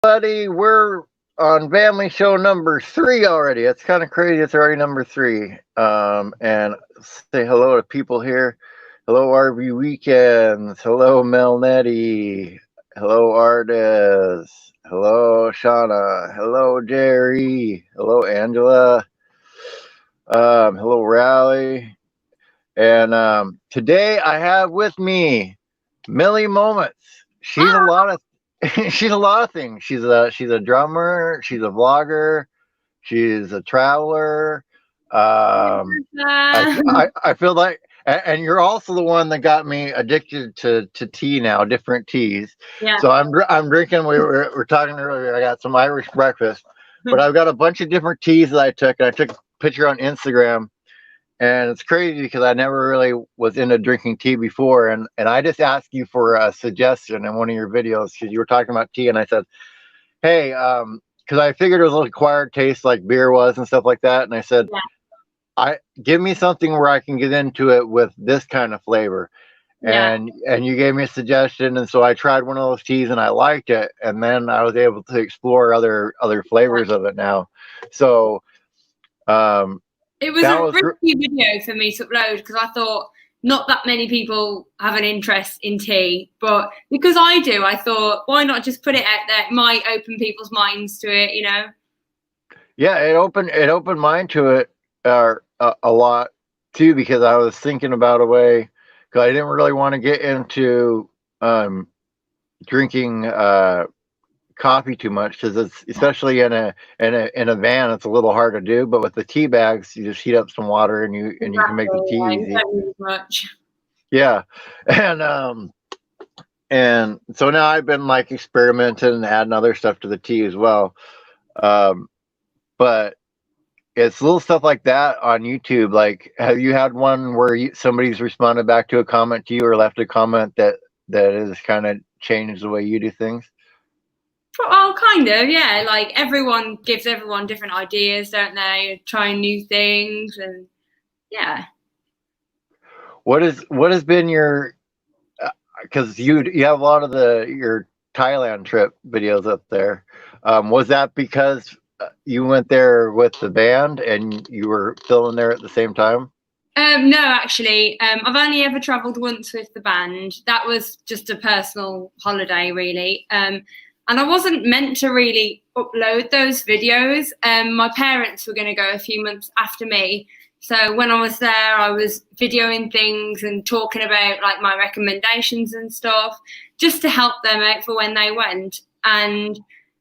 Buddy, we're on Vamily show number 3 already. It's kind of crazy. It's already number 3. And say hello to people here. Hello, RV Weekends. Hello, Mel Nettie. Hello, Artis. Hello, Shauna. Hello, Jerry. Hello, Angela. Hello, Rally. And today I have with me MillieMoments. She's a lot of she's a lot of things. She's a drummer. She's a vlogger. She's a traveler. I feel like, and you're also the one that got me addicted to tea now, different teas. Yeah. So I'm drinking. We were talking earlier. I got some Irish breakfast, but I've got a bunch of different teas that I took, and I took a picture on Instagram. And it's crazy because I never really was into drinking tea before. And I just asked you for a suggestion in one of your videos because you were talking about tea. And I said, hey, because I figured it was an acquired taste like beer was and stuff like that. And I said, give me something where I can get into it with this kind of flavor. Yeah. And you gave me a suggestion. And so I tried one of those teas and I liked it. And then I was able to explore other flavors of it now. So, it was a risky video for me to upload because I thought not that many people have an interest in tea, but because I do, I thought, why not just put it out there? It might open people's minds to it, you know? Yeah, it opened mine to it a lot too, because I was thinking about a way, because I didn't really want to get into drinking coffee too much, because it's especially in a van, it's a little hard to do. But with the tea bags, you just heat up some water and you can make the tea easy. Don't use much. Yeah, and so now I've been like experimenting and adding other stuff to the tea as well. But it's little stuff like that on YouTube. Like, have you had one where somebody's responded back to a comment to you or left a comment that has kind of changed the way you do things? Oh, kind of, yeah. Like everyone gives everyone different ideas, don't they? Trying new things, and yeah. What has been your? Because you have a lot of your Thailand trip videos up there. Was that because you went there with the band and you were filming there at the same time? No, actually, I've only ever travelled once with the band. That was just a personal holiday, really. And I wasn't meant to really upload those videos. My parents were going to go a few months after me. So when I was there, I was videoing things and talking about like my recommendations and stuff, just to help them out for when they went. And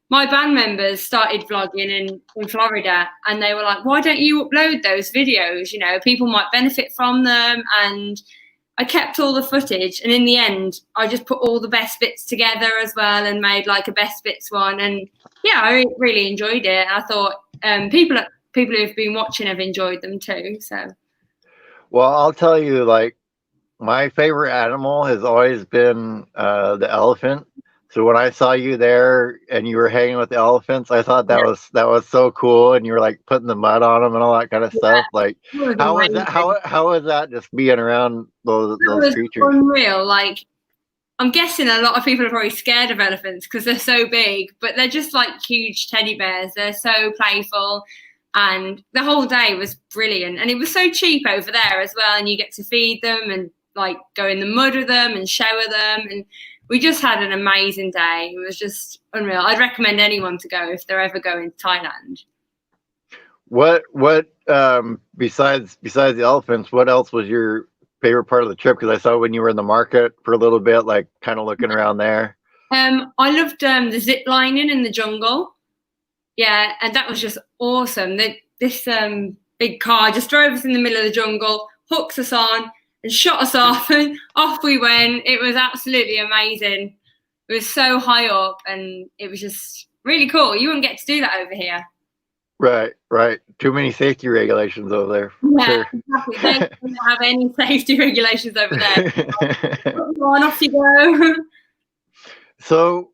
my band members started vlogging in Florida, and they were like, why don't you upload those videos? You know, people might benefit from them. And I kept all the footage, and in the end, I just put all the best bits together as well and made like a best bits one. And yeah, I really enjoyed it. I thought people who've been watching have enjoyed them too. So, well, I'll tell you, like, my favorite animal has always been the elephant. So when I saw you there and you were hanging with the elephants, I thought that was so cool, and you were like putting the mud on them and all that kind of stuff. Like, how was that? How was that? Just being around those creatures? Unreal. Like, I'm guessing a lot of people are probably scared of elephants because they're so big, but they're just like huge teddy bears. They're so playful, and the whole day was brilliant. And it was so cheap over there as well, and you get to feed them and like go in the mud with them and shower them, and we just had an amazing day. It was just unreal. I'd recommend anyone to go if they're ever going to Thailand. What besides the elephants, what else was your favorite part of the trip? Because I saw when you were in the market for a little bit, like kind of looking around there. I loved the zip lining in the jungle. Yeah, and that was just awesome. This big car just drove us in the middle of the jungle, hooked us on, and shot us off, and off we went. It was absolutely amazing. It was so high up, and it was just really cool. You wouldn't get to do that over here. Right. Too many safety regulations over there. Yeah, sure. Exactly. They don't have any safety regulations over there. On, off you go. So,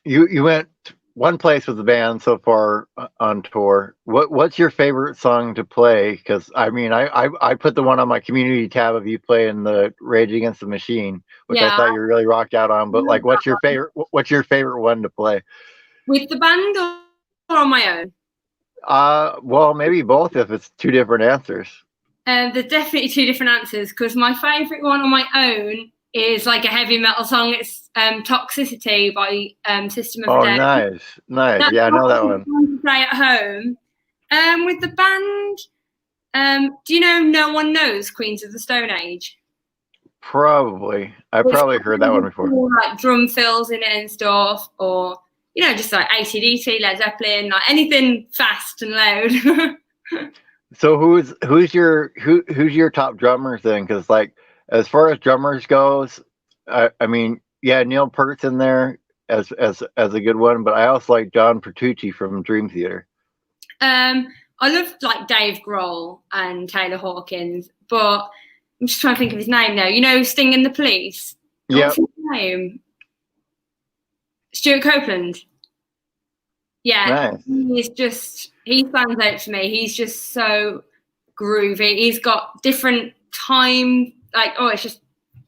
you went one place with the band so far on tour. What's your favorite song to play? Because I mean, I put the one on my community tab of you playing the Rage Against the Machine, which I Yeah, thought you really rocked out on. But like, what's your favorite one to play? with the band or on my own? Well, maybe both if it's two different answers. There's definitely two different answers because my favourite one on my own is like a heavy metal song. It's "Toxicity" by System of a Oh, Down. nice. That's Yeah, I know that fun one. to play at home. With the band, do you know "No One Knows" Queens of the Stone Age? Probably. I It's probably heard that one before. more like drum fills in it and stuff, or just like AC/DC, Led Zeppelin, like anything fast and loud. So who's your top drummers then? Because like as far as drummers goes, I mean, yeah, Neil Peart's in there as a good one, but I also like John Petrucci from Dream Theater. I love like Dave Grohl and Taylor Hawkins, but I'm just trying to think of his name now. You know, Sting and the Police. Yeah. What's his name? Stuart Copeland. Yeah, Nice. he stands out to me. He's just so groovy. He's got different time, it's just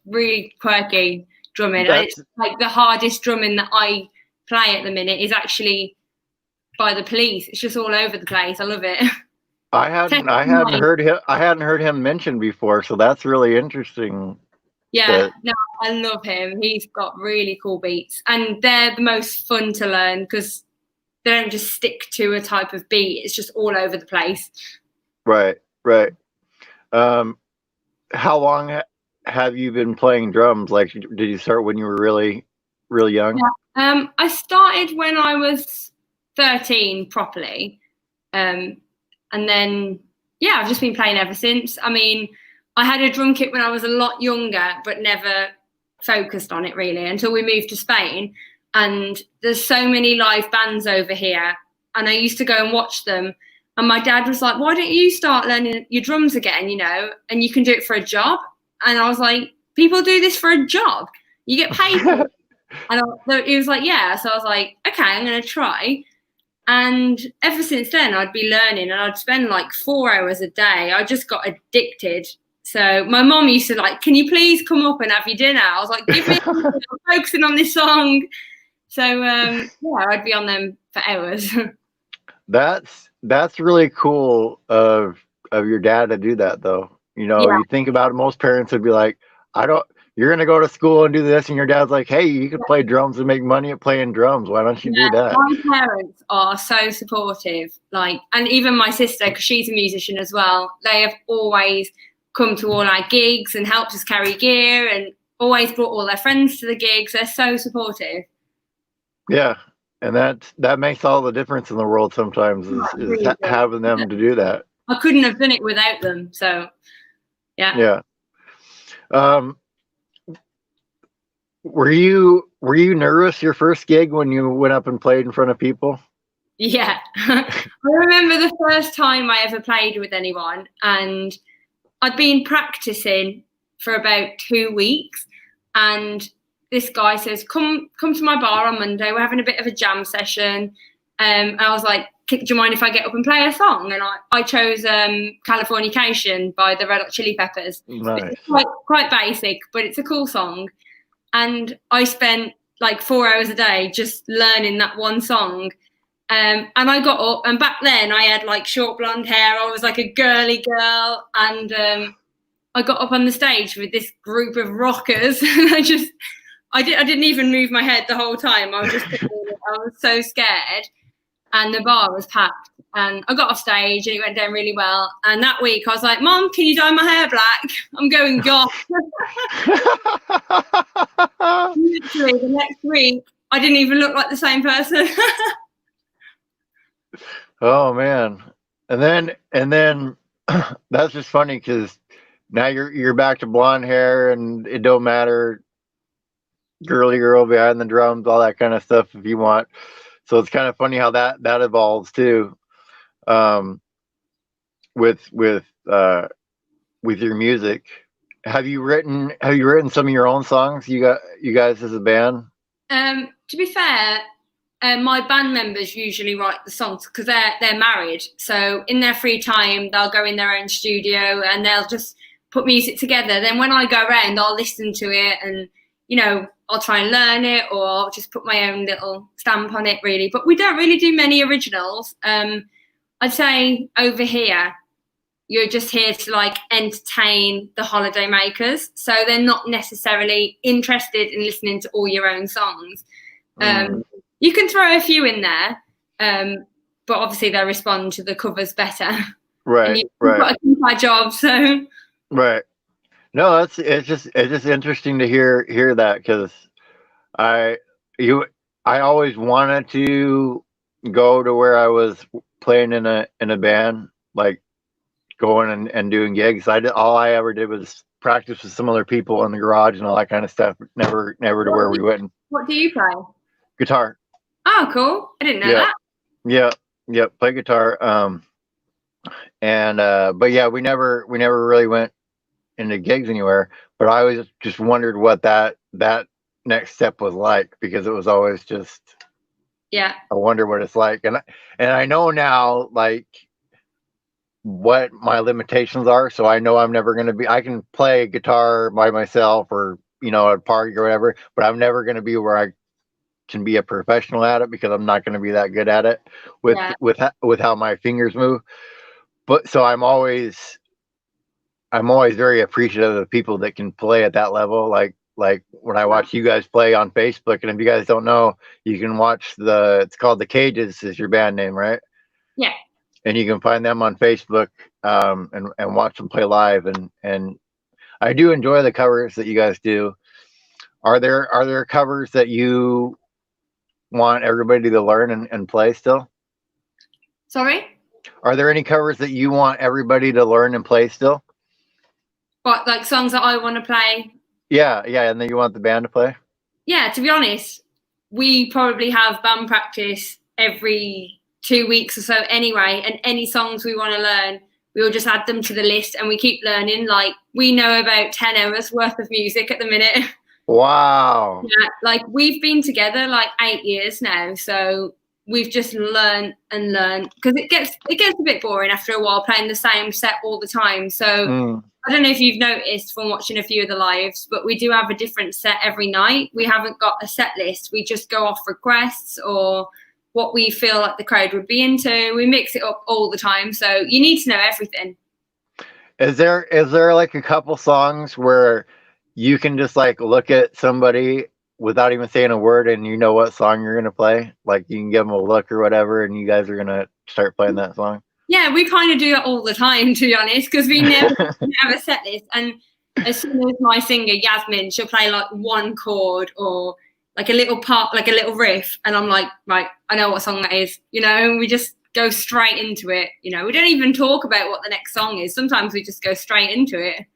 really quirky drumming. And it's like the hardest drumming that I play at the minute is actually by the Police. It's just all over the place. I love it. I hadn't heard him mentioned before, so that's really interesting. Yeah, no, I love him. He's got really cool beats, and they're the most fun to learn because they don't just stick to a type of beat. It's just all over the place. Right. How long have you been playing drums? Like, did you start when you were really, really young? Yeah. I started when I was 13 properly. And then, I've just been playing ever since. I mean, I had a drum kit when I was a lot younger, but never focused on it really until we moved to Spain. And there's so many live bands over here. And I used to go and watch them. And my dad was like, why don't you start learning your drums again, and you can do it for a job? And I was like, people do this for a job? You get paid for it? And he was like, yeah. So I was like, okay, I'm going to try. And ever since then, I'd be learning and I'd spend like 4 hours a day. I just got addicted. So my mom used to like, can you please come up and have your dinner? I was like, give me, I'm focusing on this song. So I'd be on them for hours. That's really cool of your dad to do that though. You think about it, most parents would be like, you're going to go to school and do this. And your dad's like, hey, you can play drums and make money at playing drums. Why don't you do that? My parents are so supportive. And even my sister, because she's a musician as well, they have always come to all our gigs and helped us carry gear and always brought all their friends to the gigs. They're so supportive. Yeah. And that makes all the difference in the world sometimes is having them to do that. I couldn't have done it without them. So, yeah. Yeah. Were you nervous your first gig when you went up and played in front of people? Yeah. I remember the first time I ever played with anyone, and I'd been practicing for about 2 weeks, and this guy says, come to my bar on Monday, we're having a bit of a jam session. And I was like, do you mind if I get up and play a song? And I chose Californication by the Red Hot Chili Peppers. Nice. It's quite basic, but it's a cool song. And I spent like 4 hours a day just learning that one song. And I got up, and back then I had like short blonde hair. I was like a girly girl. And I got up on the stage with this group of rockers. I didn't even move my head the whole time. I was so scared. And the bar was packed. And I got off stage and it went down really well. And that week I was like, Mom, can you dye my hair black? I'm going goth. Literally the next week, I didn't even look like the same person. Oh man. And then that's just funny because now you're back to blonde hair and it don't matter, girly girl behind the drums, all that kind of stuff if you want. So it's kind of funny how that evolves too. With your music. Have you written some of your own songs you guys as a band? To be fair, My band members usually write the songs because they're married. So in their free time, they'll go in their own studio and they'll just put music together. Then when I go around, I'll listen to it and, you know, I'll try and learn it, or I'll just put my own little stamp on it, really. But we don't really do many originals. I'd say over here, you're just here to like entertain the holiday makers. So they're not necessarily interested in listening to all your own songs. You can throw a few in there, but obviously they'll respond to the covers better. Right, and you've right. got to keep my job, so. Right. No, it's just interesting to hear that, because I always wanted to go to where I was playing in a band, like going and doing gigs. All I ever did was practice with some other people in the garage and all that kind of stuff. Never to where we went. What do you play? Guitar. Oh, cool! I didn't know that. Yeah, play guitar. But yeah, we never really went into gigs anywhere. But I always just wondered what that next step was like, because it was always just, yeah, I wonder what it's like. And I know now, like, what my limitations are. So I know I'm never going to be, I can play guitar by myself, or, you know, at a party or whatever, but I'm never going to be where I can be a professional at it, because I'm not going to be that good at it with how my fingers move. But so I'm always very appreciative of people that can play at that level. Like when I watch you guys play on Facebook, and if you guys don't know, you can watch it's called The Cages is your band name, right? Yeah. And you can find them on Facebook, and watch them play live. And I do enjoy the covers that you guys do. Are there covers that you want everybody to learn and play still? Sorry? Are there any covers that you want everybody to learn and play still? What, like songs that I want to play? Yeah, and then you want the band to play? Yeah, to be honest, we probably have band practice every 2 weeks or so anyway, and any songs we want to learn, we'll just add them to the list and we keep learning. Like, we know about 10 hours worth of music at the minute. Wow. Yeah, like we've been together like 8 years now, so we've just learned and learned, because it gets a bit boring after a while playing the same set all the time. So I don't know if you've noticed from watching a few of the lives, but we do have a different set every night. We haven't got a set list. We just go off requests or what we feel like the crowd would be into. We mix it up all the time, so you need to know everything. Is there like a couple songs where you can just like look at somebody without even saying a word and you know what song you're gonna play? Like, you can give them a look or whatever, and you guys are gonna start playing that song? Yeah, we kind of do that all the time, to be honest, because we never have a set list. And as soon as my singer Yasmin, she'll play like one chord or like a little part, like a little riff, and I'm like, right, I know what song that is, you know, and we just go straight into it. You know, we don't even talk about what the next song is. Sometimes we just go straight into it.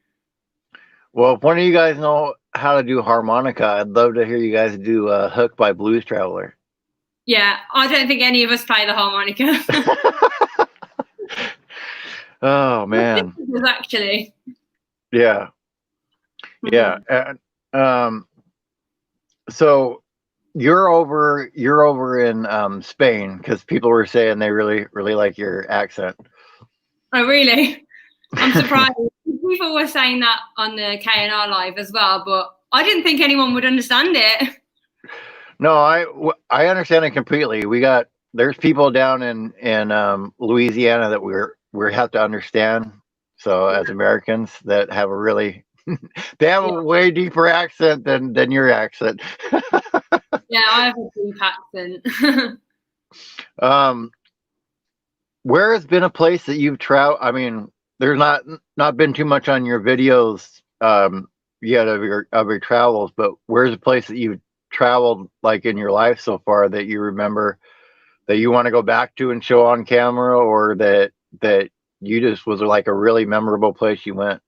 Well, if one of you guys know how to do harmonica, I'd love to hear you guys do Hook by Blues Traveler. Yeah, I don't think any of us play the harmonica. Oh, man. Actually. Yeah. And so you're over in Spain, because people were saying they really like your accent. Oh, really? I'm surprised. People were saying that on the K&R live as well, but I didn't think anyone would understand it. No, I understand it completely. There's people down in Louisiana that we have to understand. So as Americans that have a really they have a way deeper accent than your accent. Yeah, I have a deep accent. Where has been a place that you've traveled? I mean, there's not been too much on your videos yet of your travels, but where's a place that you've traveled like in your life so far that you remember that you want to go back to and show on camera, or that you just was like a really memorable place you went?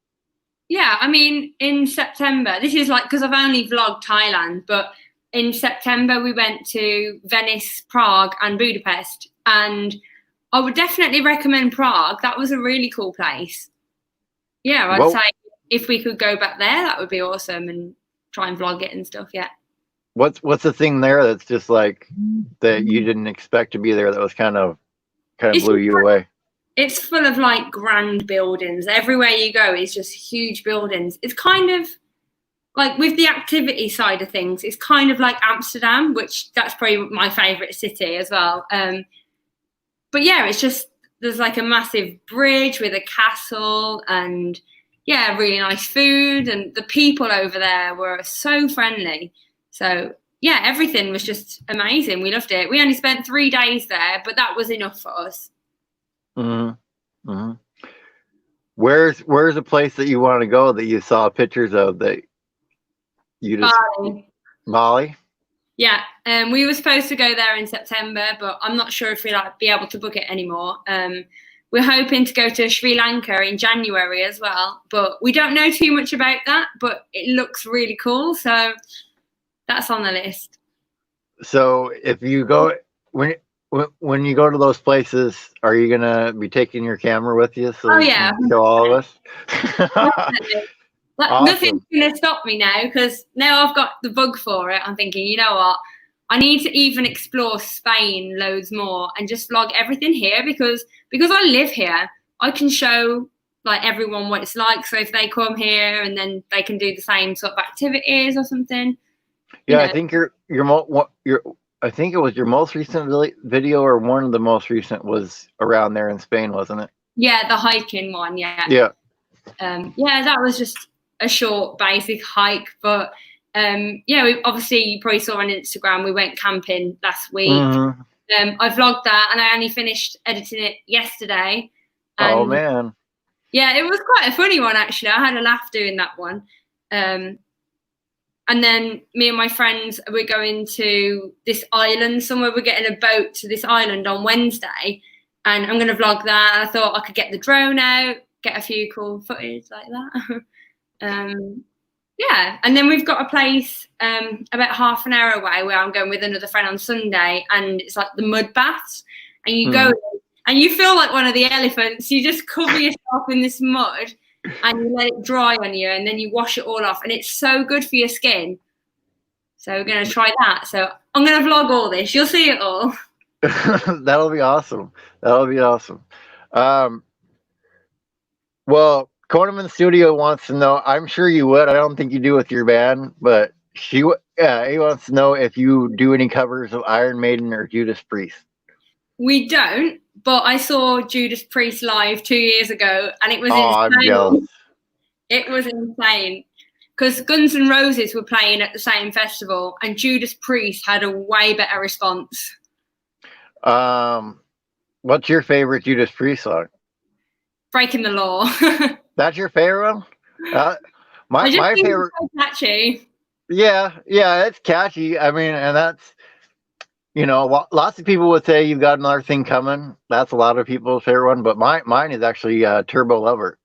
Yeah, I mean, in September, this is like, because I've only vlogged Thailand, but in September we went to Venice, Prague and Budapest, and I would definitely recommend Prague. That was a really cool place. Yeah, I'd say if we could go back there, that would be awesome, and try and vlog it and stuff. Yeah. What's the thing there that's just like that you didn't expect to be there that was kind of It's blew you away? it's full of like grand buildings. Everywhere you go is just huge buildings. It's kind of like with the activity side of things, it's kind of like Amsterdam, which that's probably my favourite city as well. But yeah, it's just there's like a massive bridge with a castle and yeah, really nice food, and the people over there were so friendly. So yeah, everything was just amazing. We loved it. We only spent 3 days there, but that was enough for us. Mm-hmm. Mm-hmm. Where's a place that you want to go that you saw pictures of that you just Bali? Yeah, we were supposed to go there in September, but I'm not sure if we'll be able to book it anymore. We're hoping to go to Sri Lanka in January as well, but we don't know too much about that, but it looks really cool, so that's on the list. So if you go when you go to those places, are you gonna be taking your camera with you so you can show all of us? Awesome. Nothing's gonna stop me now because now I've got the bug for it. I'm thinking, you know what? I need to even explore Spain loads more and just vlog everything here because I live here. I can show like everyone what it's like. So if they come here and then they can do the same sort of activities or something. Yeah, I think I think it was your most recent video or one of the most recent was around there in Spain, wasn't it? Yeah, the hiking one. Yeah. Yeah. Yeah, that was just a short, basic hike, but yeah, obviously you probably saw on Instagram we went camping last week. Mm-hmm. I vlogged that, and I only finished editing it yesterday. And oh man! Yeah, it was quite a funny one actually. I had a laugh doing that one. And then me and my friends we're going to this island somewhere. We're getting a boat to this island on Wednesday, and I'm going to vlog that. And I thought I could get the drone out, get a few cool footage like that. Yeah, and then we've got a place about half an hour away where I'm going with another friend on Sunday, and it's like the mud baths, and you go and you feel like one of the elephants. You just cover yourself in this mud, and you let it dry on you, and then you wash it all off, and it's so good for your skin. So we're going to try that. So I'm going to vlog all this. You'll see it all. That'll be awesome. That'll be awesome. Well, Conan in the studio wants to know. I'm sure you would. I don't think you do with your band, but he wants to know if you do any covers of Iron Maiden or Judas Priest. We don't, but I saw Judas Priest live 2 years ago, and it was insane. I'm jealous. It was insane because Guns N' Roses were playing at the same festival, and Judas Priest had a way better response. What's your favorite Judas Priest song? Breaking the Law. That's your favorite one? My favorite. It's so catchy. Yeah, it's catchy. I mean, and that's, lots of people would say You've Got Another Thing Coming. That's a lot of people's favorite one, but mine is actually Turbo Lover.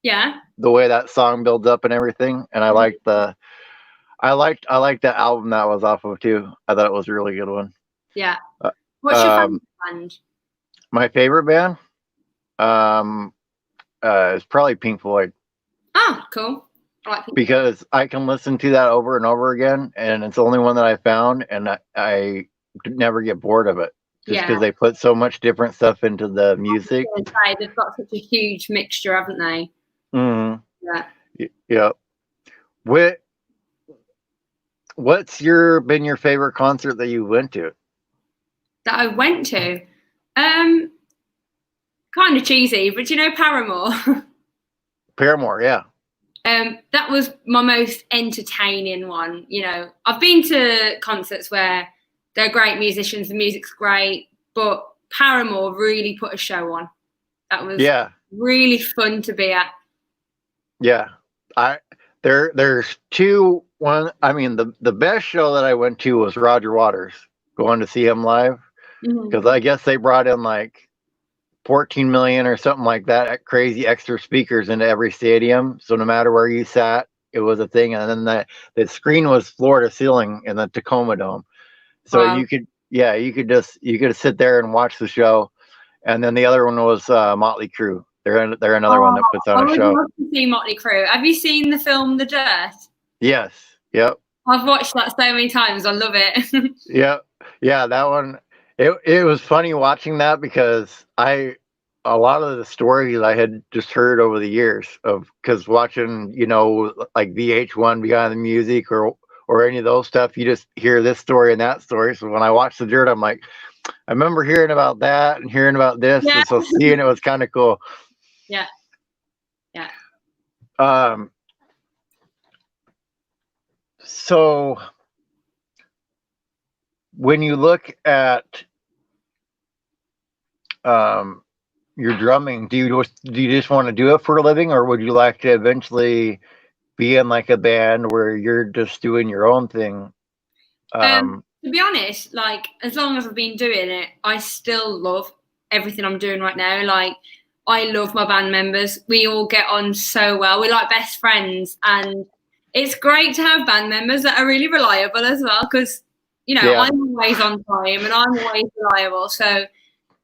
Yeah. The way that song builds up and everything, and I liked that album that was off of too. I thought it was a really good one. Yeah. What's your favorite band? My favorite band, is probably Pink Floyd. Oh, cool. I like Pink because Floyd. I can listen to that over and over again, and it's the only one that I found, and I never get bored of it. Just because they put so much different stuff into the music. They've got such a huge mixture, haven't they? Mm-hmm. Yeah. What's been your favorite concert that you went to? That I went to? Kind of cheesy, but Paramore? Paramore, yeah. That was my most entertaining one. I've been to concerts where they're great musicians, the music's great, but Paramore really put a show on. That was really fun to be at. Yeah. There's two. One, I mean, the best show that I went to was Roger Waters, going to see him live, because I guess they brought in like 14 million or something like that crazy extra speakers into every stadium. So no matter where you sat, it was a thing. And then the screen was floor to ceiling in the Tacoma Dome. So you could sit there and watch the show. And then the other one was Motley Crue. They're another one that puts on a show. I would love to see Motley Crue. Have you seen the film The Dirt? Yes. Yep. I've watched that so many times. I love it. Yeah, yeah, that one. It was funny watching that because a lot of the stories I had just heard over the years of because watching like VH1 Behind the Music or any of those stuff, you just hear this story and that story. So when I watched The Dirt, I'm like, I remember hearing about that and hearing about this, Yeah. and so seeing it was kind of cool. Yeah. Yeah. So when you look at your drumming, do you just want to do it for a living, or would you like to eventually be in like a band where you're just doing your own thing? To be honest, like as long as I've been doing it, I still love everything I'm doing right now. Like I love my band members. We all get on so well. We're like best friends, and it's great to have band members that are really reliable as well. Because Yeah. I'm always on time and I'm always reliable. So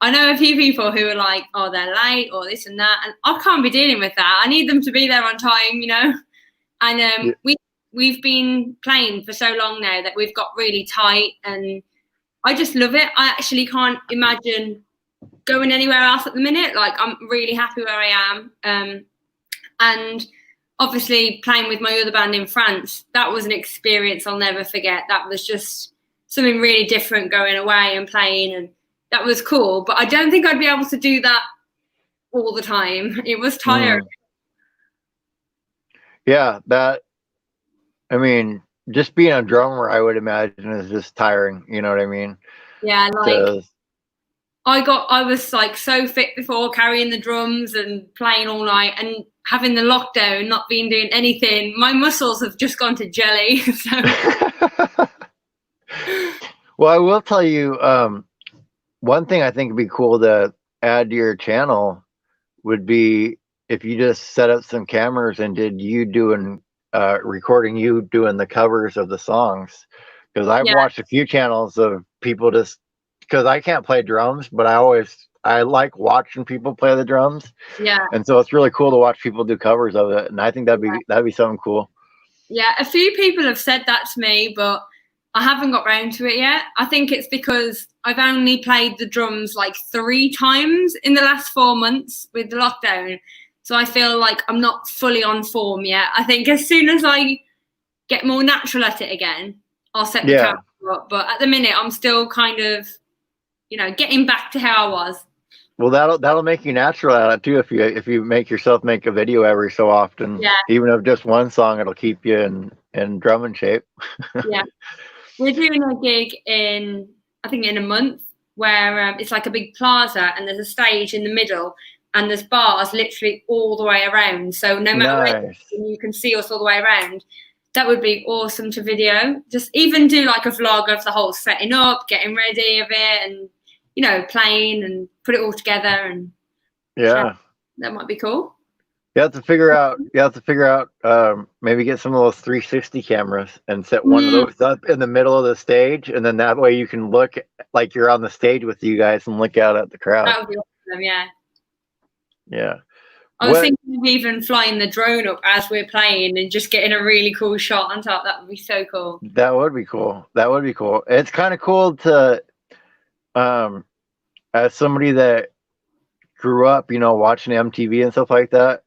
I know a few people who are like, oh, they're late or this and that, and I can't be dealing with that. I need them to be there on time. And Yeah. we've been playing for so long now that we've got really tight, and I just love it. I actually can't imagine going anywhere else at the minute. Like I'm really happy where I am. And obviously playing with my other band in France, that was an experience I'll never forget. That was just something really different, going away and playing, and that was cool. But I don't think I'd be able to do that all the time. It was tiring. Yeah, I mean, just being a drummer, I would imagine, is just tiring. You know what I mean? Yeah, like I was like so fit before, carrying the drums and playing all night, and having the lockdown, not being doing anything. My muscles have just gone to jelly. So. Well, I will tell you, one thing I think would be cool to add to your channel would be if you just set up some cameras and did you doing recording you doing the covers of the songs, because I've watched a few channels of people just because I can't play drums, but I like watching people play the drums. Yeah. And so it's really cool to watch people do covers of it, and I think that'd be something cool. Yeah, a few people have said that to me, but I haven't got round to it yet. I think it's because I've only played the drums like 3 times in the last 4 months with the lockdown. So I feel like I'm not fully on form yet. I think as soon as I get more natural at it again, I'll set the camera up. But at the minute, I'm still kind of, getting back to how I was. Well, that'll make you natural at it too. If you make yourself make a video every so often, even if just one song, it'll keep you in drumming shape. Yeah, we're doing a gig I think in a month, where it's like a big plaza and there's a stage in the middle and there's bars literally all the way around. So no matter where you can see us all the way around. That would be awesome to video. Just even do like a vlog of the whole setting up, getting ready of it, and playing and put it all together, and that might be cool. You have to figure out maybe get some of those 360 cameras and set one of those up in the middle of the stage, and then that way you can look like you're on the stage with you guys and look out at the crowd. That would be awesome, yeah. Yeah. I was thinking of even flying the drone up as we're playing and just getting a really cool shot on top. That would be so cool. That would be cool. It's kind of cool to, as somebody that grew up, watching MTV and stuff like that,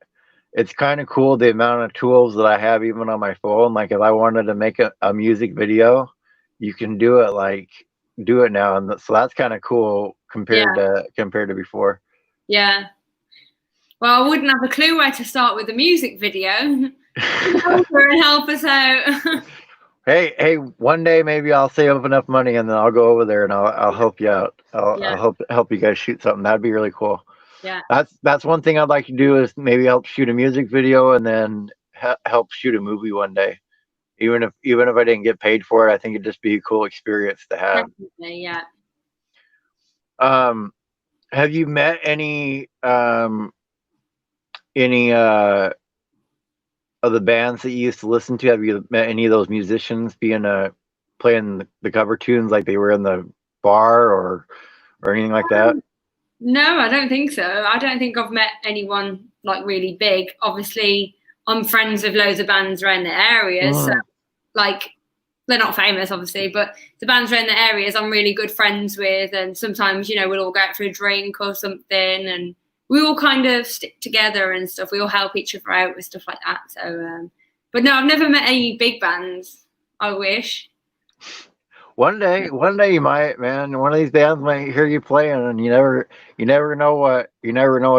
it's kind of cool the amount of tools that I have even on my phone. Like if I wanted to make a music video, you can do it now. And so that's kind of cool compared to before. Yeah. Well, I wouldn't have a clue where to start with a music video. And help us out. Hey, one day maybe I'll save up enough money and then I'll go over there and I'll help you out. I'll help you guys shoot something. That'd be really cool. Yeah. That's one thing I'd like to do is maybe help shoot a music video and then help shoot a movie one day. Even if I didn't get paid for it, I think it'd just be a cool experience to have. Definitely, yeah. Have you met any of the bands that you used to listen to? Have you met any of those musicians playing the cover tunes like they were in the bar or anything like that? No, I don't think so. I don't think I've met anyone like really big. Obviously, I'm friends with loads of bands around the area, so like they're not famous, obviously, but the bands around the areas I'm really good friends with, and sometimes, you know, we'll all go out for a drink or something, and we all kind of stick together and stuff. We all help each other out with stuff like that. So, but no, I've never met any big bands. I wish. One day you might, man. One of these bands might hear you playing, and you never know what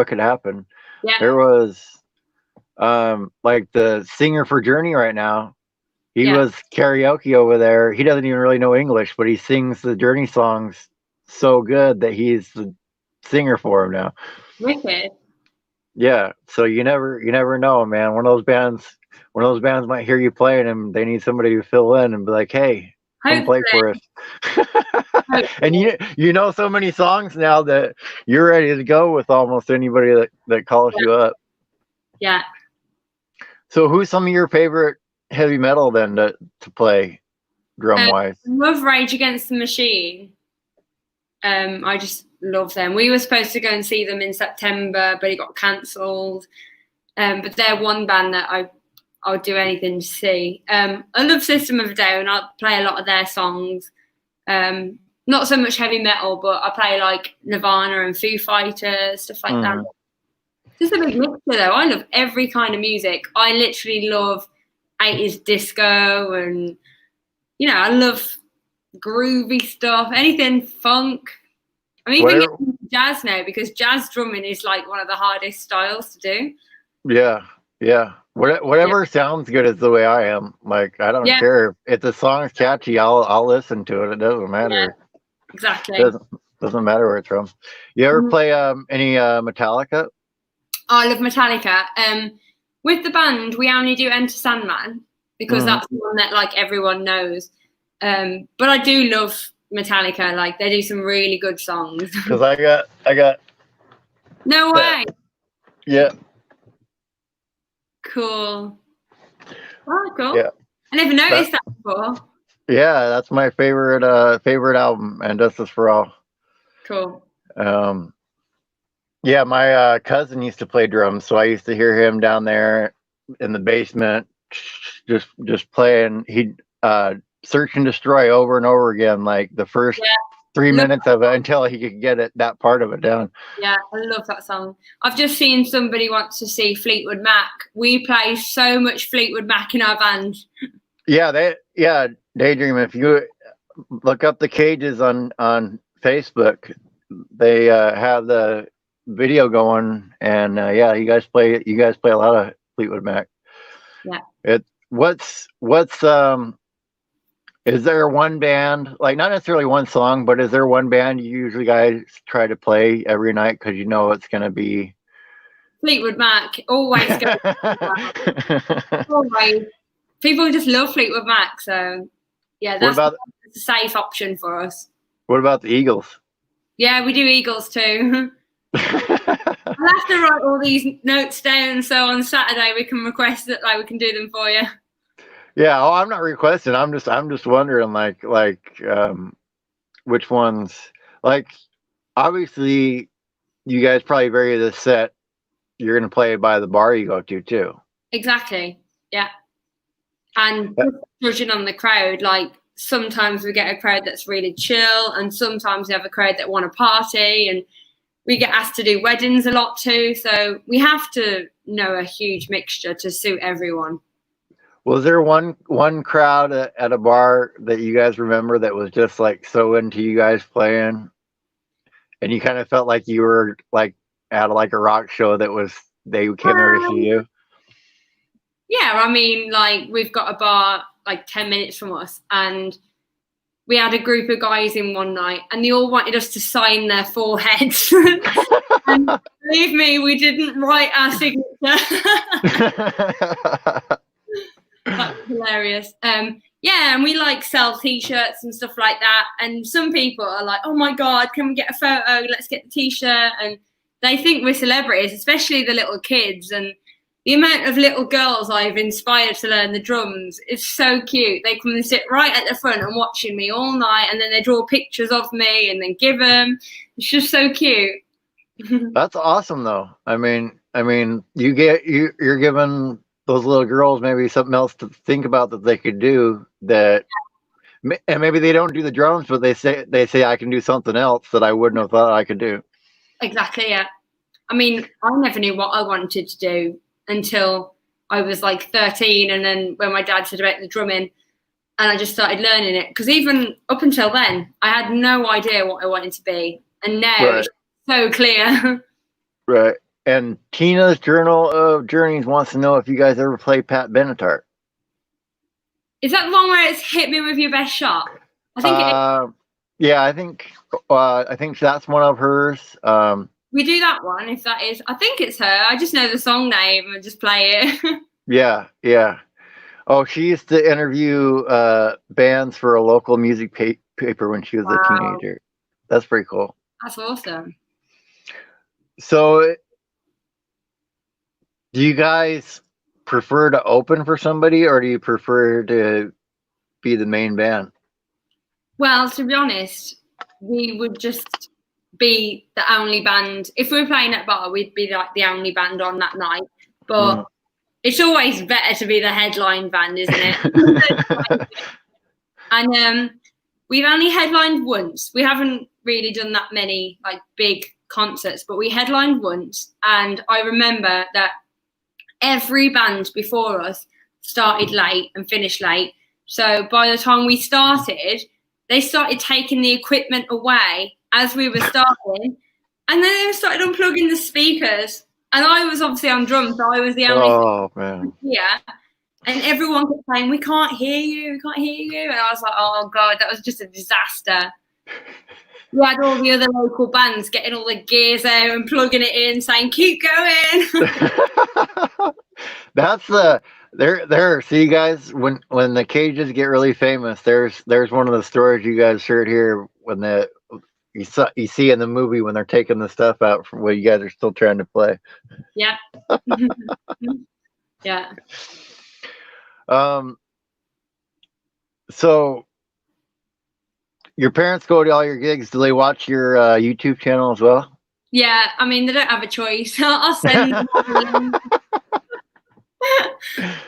could happen. Yeah. There was, like the singer for Journey right now. He was karaoke over there. He doesn't even really know English, but he sings the Journey songs so good that he's the singer for him now. Wicked. Yeah. So you never know, man. One of those bands might hear you playing, and they need somebody to fill in and be like, "Hey, come play for us." And you know so many songs now that you're ready to go with almost anybody that calls you up. Yeah. So who's some of your favorite heavy metal then to play drum wise? I love Rage Against the Machine. I just love them. We were supposed to go and see them in September, but it got cancelled. But they're one band that I'll do anything to see. I love System of a Down. I play a lot of their songs. Not so much heavy metal, but I play like Nirvana and Foo Fighters, stuff like that. Just a big mixture though. I love every kind of music. I literally love 80s disco, and you know, I love groovy stuff, anything funk. I'm even getting into jazz now, because jazz drumming is like one of the hardest styles to do. Yeah. Whatever sounds good is the way I am. Like, I don't care if the song's catchy. I'll listen to it. It doesn't matter. Yeah, exactly. Doesn't matter where it's from. You ever play any Metallica? Oh, I love Metallica. With the band, we only do Enter Sandman because that's the one that like everyone knows. But I do love Metallica. Like, they do some really good songs. Because I got. No way. Yeah. Cool. Oh, cool. Yeah. I never noticed that before. Yeah, that's my favorite album, and Justice for All. Cool. Yeah, my cousin used to play drums, so I used to hear him down there in the basement, just playing. He'd Search and Destroy over and over again, like the first 3 minutes of it until he could get that part of it down. Yeah, I love that song. I've just seen somebody wants to see Fleetwood Mac. We play so much Fleetwood Mac in our band. Yeah, Daydream. If you look up the Cages on Facebook, they have the video going, and you guys play a lot of Fleetwood Mac. Yeah. Is there one band, like not necessarily one song, but is there one band you usually guys try to play every night because you know it's going to be Fleetwood Mac? Always go. Always. People just love Fleetwood Mac, so yeah, that's a safe option for us. What about the Eagles? Yeah, we do Eagles too. I'll have to write all these notes down, so on Saturday we can request that, like we can do them for you. Yeah, I'm not requesting. I'm just wondering, like, which ones. Like, obviously, you guys probably vary the set you're gonna play by the bar you go to too. Exactly. Yeah. And judging on the crowd, like sometimes we get a crowd that's really chill, and sometimes we have a crowd that want to party, and we get asked to do weddings a lot too. So we have to know a huge mixture to suit everyone. Was there one crowd at a bar that you guys remember that was just like so into you guys playing, and you kind of felt like you were like at like a rock show they came there to see you? Yeah, I mean, like we've got a bar like 10 minutes from us, and we had a group of guys in one night, and they all wanted us to sign their foreheads. And believe me, we didn't write our signature. That's hilarious. Yeah, and we like sell t-shirts and stuff like that, and some people are like, oh my god, can we get a photo, let's get the t-shirt, and they think we're celebrities, especially the little kids. And the amount of little girls I've inspired to learn the drums is so cute. They come and sit right at the front and watching me all night, and then they draw pictures of me and then give them. It's just so cute. That's awesome though. I mean you're giving those little girls maybe something else to think about that they could do that And maybe they don't do the drums, but they say I can do something else that I wouldn't have thought I could do. Exactly, yeah. I mean, I never knew what I wanted to do until I was like 13, and then when my dad said about the drumming, and I just started learning it. Because even up until then, I had no idea what I wanted to be, and now it's so clear. Right. And Tina's Journal of Journeys wants to know if you guys ever play Pat Benatar. Is that the one where it's hit me with your best shot? I think it is. Yeah, I think that's one of hers. We do that one, if that is. I think it's her. I just know the song name and just play it. Yeah. Oh, she used to interview bands for a local music paper when she was a teenager. That's pretty cool. That's awesome. So, do you guys prefer to open for somebody, or do you prefer to be the main band? Well, to be honest, we would just be the only band. If we were playing at bar, we'd be like the only band on that night. But it's always better to be the headline band, isn't it? And we've only headlined once. We haven't really done that many like big concerts, but we headlined once. And I remember that every band before us started late and finished late. So by the time we started, they started taking the equipment away as we were starting, and then they started unplugging the speakers. And I was obviously on drums, so I was the only man. Yeah. And everyone kept saying, "We can't hear you, we can't hear you." And I was like, "Oh God, that was just a disaster." We had all the other local bands getting all the gears out and plugging it in, saying, "Keep going." That's there. See, guys, when the Cages get really famous, there's one of the stories you guys heard here when you see in the movie when they're taking the stuff out from where you guys are still trying to play. Yeah. Yeah. So your parents go to all your gigs. Do they watch your YouTube channel as well? Yeah, I mean, they don't have a choice. I'll send them.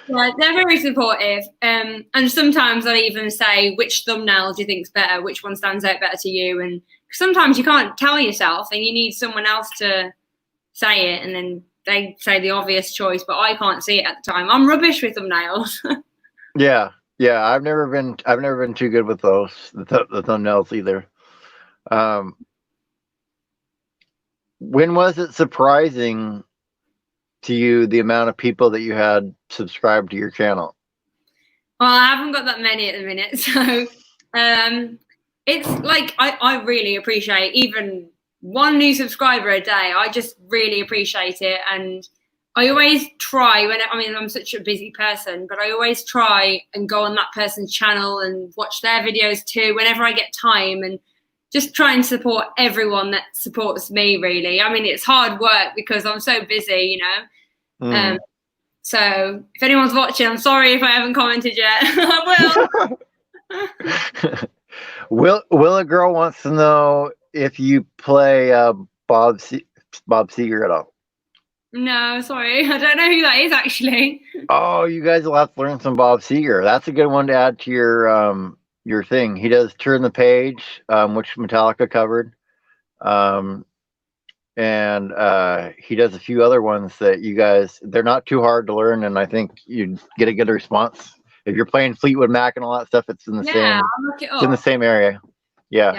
Yeah, they're very supportive. And sometimes I'll even say, which thumbnail do you think's better? Which one stands out better to you? And sometimes you can't tell yourself and you need someone else to say it, and then they say the obvious choice, but I can't see it at the time. I'm rubbish with thumbnails. Yeah. I've never been too good with those, the thumbnails either. When was it surprising to you the amount of people that you had subscribed to your channel? Well, I haven't got that many at the minute, so it's like I really appreciate even one new subscriber a day. I just really appreciate it, and I always try I'm such a busy person, but I always try and go on that person's channel and watch their videos too whenever I get time, and just try and support everyone that supports me, really. I mean, it's hard work because I'm so busy, So if anyone's watching, I'm sorry if I haven't commented yet. I will. Willa Girl wants to know if you play Bob Seger at all. No, sorry. I don't know who that is, actually. Oh, you guys will have to learn some Bob Seger. That's a good one to add to your thing. He does Turn the Page, which Metallica covered. And he does a few other ones that you guys, they're not too hard to learn, and I think you'd get a good response. If you're playing Fleetwood Mac and all that stuff, it's in the same I'll look it up. It's in the same area. Yeah.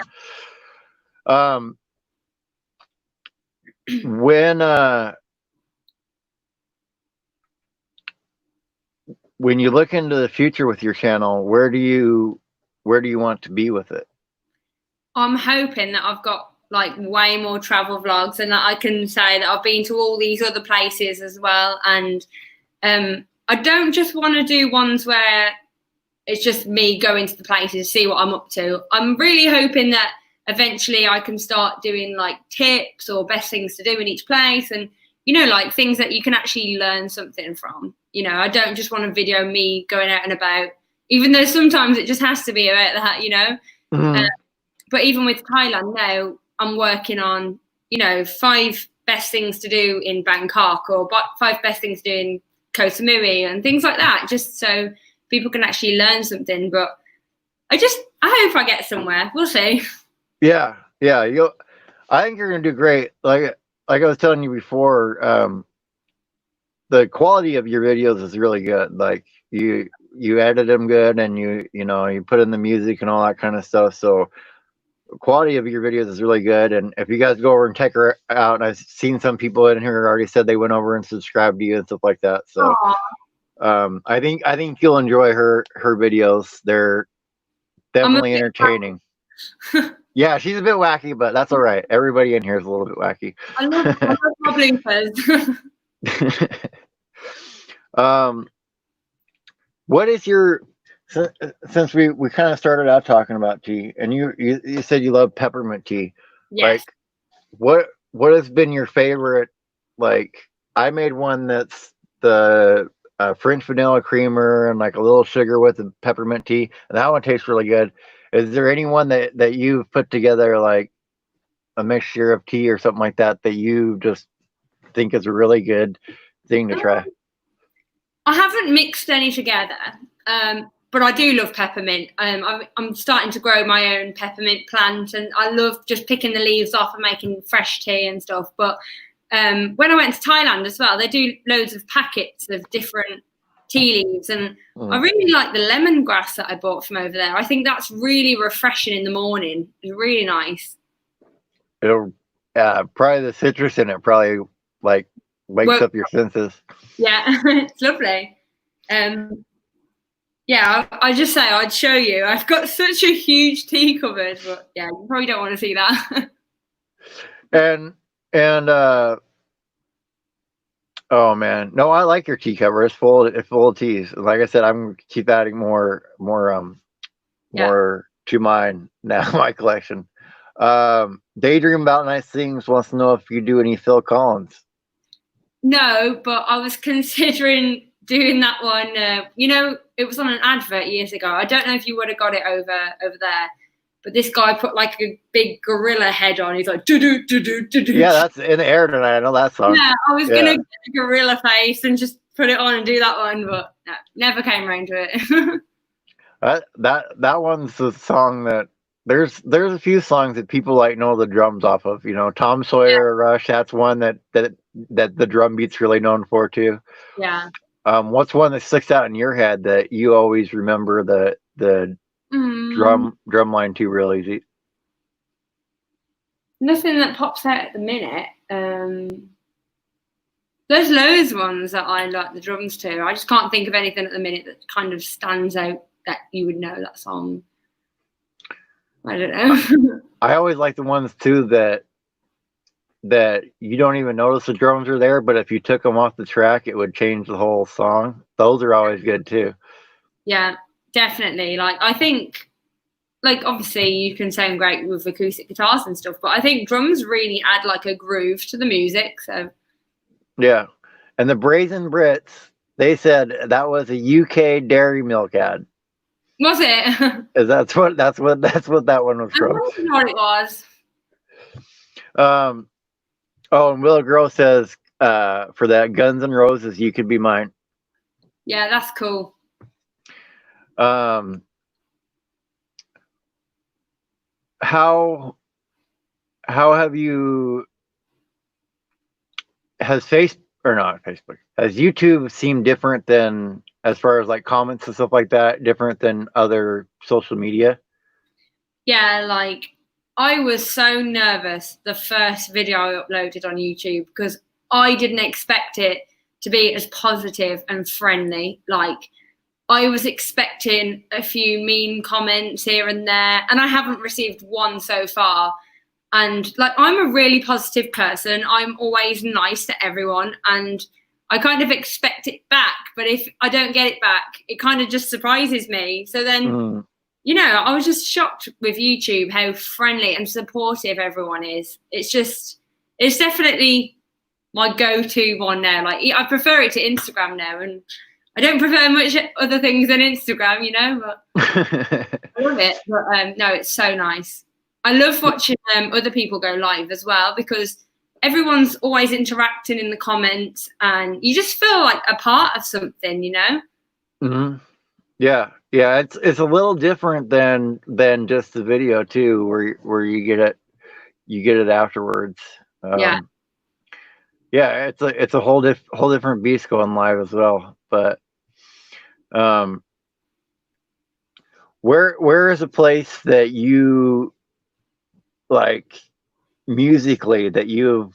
When you look into the future with your channel, where do you want to be with it? I'm hoping that I've got like way more travel vlogs, and that I can say that I've been to all these other places as well. And I don't just want to do ones where it's just me going to the places, see what I'm up to. I'm really hoping that eventually I can start doing like tips or best things to do in each place, and like things that you can actually learn something from. I don't just want to video me going out and about, even though sometimes it just has to be about that, but even with Thailand now, I'm working on, 5 best things to do in Bangkok, or 5 best things to do in Koh Samui and things like that, just so people can actually learn something. But I just I hope I get somewhere. We'll see. Yeah. I think you're gonna do great. Like I was telling you before, the quality of your videos is really good. Like you edit them good, and you put in the music and all that kind of stuff. So the quality of your videos is really good. And if you guys go over and check her out, and I've seen some people in here already said they went over and subscribed to you and stuff like that. So I think you'll enjoy her videos. They're definitely entertaining. Yeah, she's a bit wacky, but that's all right. Everybody in here is a little bit wacky. I love my bloopers. What is your, since we kind of started out talking about tea, and you said you love peppermint tea. Yes. Like what has been your favorite? Like I made one that's the French vanilla creamer and like a little sugar with the peppermint tea, and that one tastes really good. Is there anyone that you've put together, like a mixture of tea or something like that you just think is a really good thing to try? I haven't mixed any together, but I do love peppermint. I'm starting to grow my own peppermint plant, and I love just picking the leaves off and making fresh tea and stuff. But when I went to Thailand as well, they do loads of packets of different tea leaves, and I really like the lemongrass that I bought from over there. I think that's really refreshing in the morning. It's really nice. It'll probably the citrus in it probably like wakes up your senses. Yeah, it's lovely. Yeah, I just say I'd show you. I've got such a huge tea cupboard, but yeah, you probably don't want to see that. and oh man, no, I like your tea cover. It's full of teas. Like I said, I'm gonna keep adding more to mine now, my collection. Daydream About Nice Things wants to know if you do any Phil Collins. No, but I was considering doing that one. It was on an advert years ago. I don't know if you would have got it over there, but this guy put like a big gorilla head on. He's like, do do do do do do. Yeah, that's In the Air Tonight. I know that song. Yeah, I was gonna get a gorilla face and just put it on and do that one, but no, never came around to it. that one's the song that there's a few songs that people like know the drums off of. Tom Sawyer, Rush. That's one that the drum beat's really known for too. Yeah. What's one that sticks out in your head that you always remember the drum line to real easy? Nothing that pops out at the minute. There's loads of ones that I like the drums to. I just can't think of anything at the minute that kind of stands out that you would know that song. I don't know. I always like the ones too that you don't even notice the drums are there, but if you took them off the track, it would change the whole song. Those are always good too. Yeah, definitely. Like I think, like obviously you can sound great with acoustic guitars and stuff, but I think drums really add like a groove to the music. So yeah, and the Brazen Brits, they said that was a UK Dairy Milk ad. Was it? That's what that one was from. I don't know what it was. Oh, and Willow Girl says for that Guns N' Roses, You Could Be Mine. Yeah, that's cool. How have you, has YouTube seemed different than, as far as like comments and stuff like that, different than other social media? Yeah, like I was so nervous the first video I uploaded on YouTube because I didn't expect it to be as positive and friendly. Like I was expecting a few mean comments here and there, and I haven't received one so far. And like I'm a really positive person. I'm always nice to everyone, and I kind of expect it back. But if I don't get it back, it kind of just surprises me. So then, I was just shocked with YouTube how friendly and supportive everyone is. It's definitely my go-to one now. Like I prefer it to Instagram now, and I don't prefer much other things than Instagram, but I love it. But no, it's so nice. I love watching other people go live as well because everyone's always interacting in the comments and you just feel like a part of something, Mm-hmm. Yeah. Yeah, it's a little different than just the video too, where you get it afterwards. Yeah. Yeah, it's a whole different beast going live as well. But um, where is a place that you like musically that you've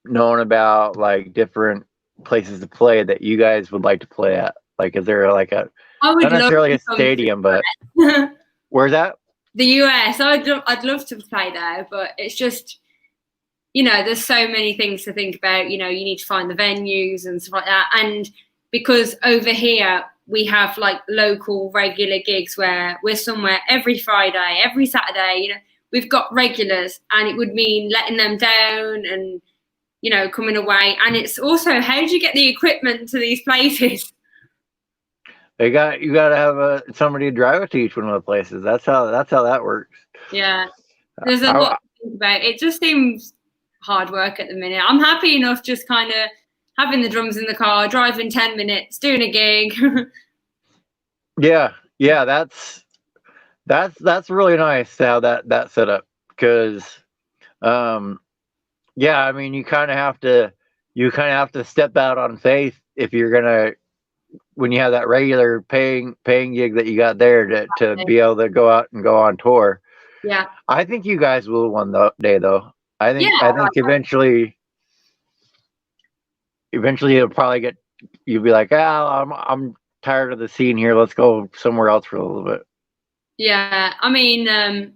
known about, like different places to play that you guys would like to play at? Like, is there like a I would not love necessarily to a come stadium, but to where's that? the US. I'd love to play there, but it's just, there's so many things to think about. You need to find the venues and stuff like that. And because over here we have like local regular gigs where we're somewhere every Friday, every Saturday, we've got regulars, and it would mean letting them down and, coming away. And it's also, how do you get the equipment to these places? You got to have somebody to drive it to each one of the places. That's how that works. Yeah. There's a lot to think about. It just seems hard work at the minute. I'm happy enough just kind of having the drums in the car, driving 10 minutes, doing a gig. Yeah, that's really nice to have that set up, because yeah, I mean, you kind of have to step out on faith if you're gonna, when you have that regular paying gig that you got there, to be able to go out and go on tour. Yeah. I think you guys will one day though. Yeah. I think eventually you'll be like, I'm tired of the scene here. Let's go somewhere else for a little bit. Yeah. I mean,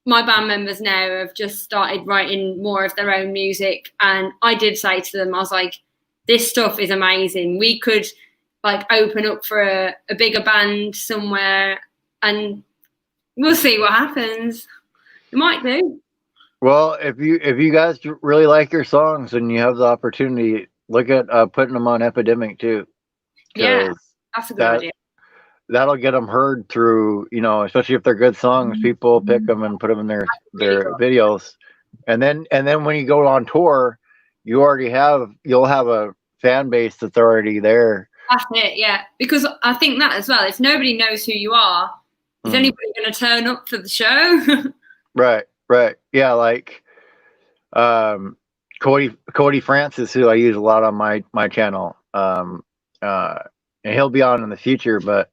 my band members now have just started writing more of their own music. And I did say to them, I was like, this stuff is amazing. We could like open up for a bigger band somewhere, and we'll see what happens. It might do. Well, if you guys really like your songs and you have the opportunity, look at putting them on Epidemic too. Yeah, that's a good idea. That'll get them heard through, especially if they're good songs. People pick them and put them in their videos, and then when you go on tour, you'll have a fan base that's already there. That's it, yeah. Because I think that as well. If nobody knows who you are, is anybody going to turn up for the show? Right. Yeah, like Cody Francis, who I use a lot on my channel, and he'll be on in the future, but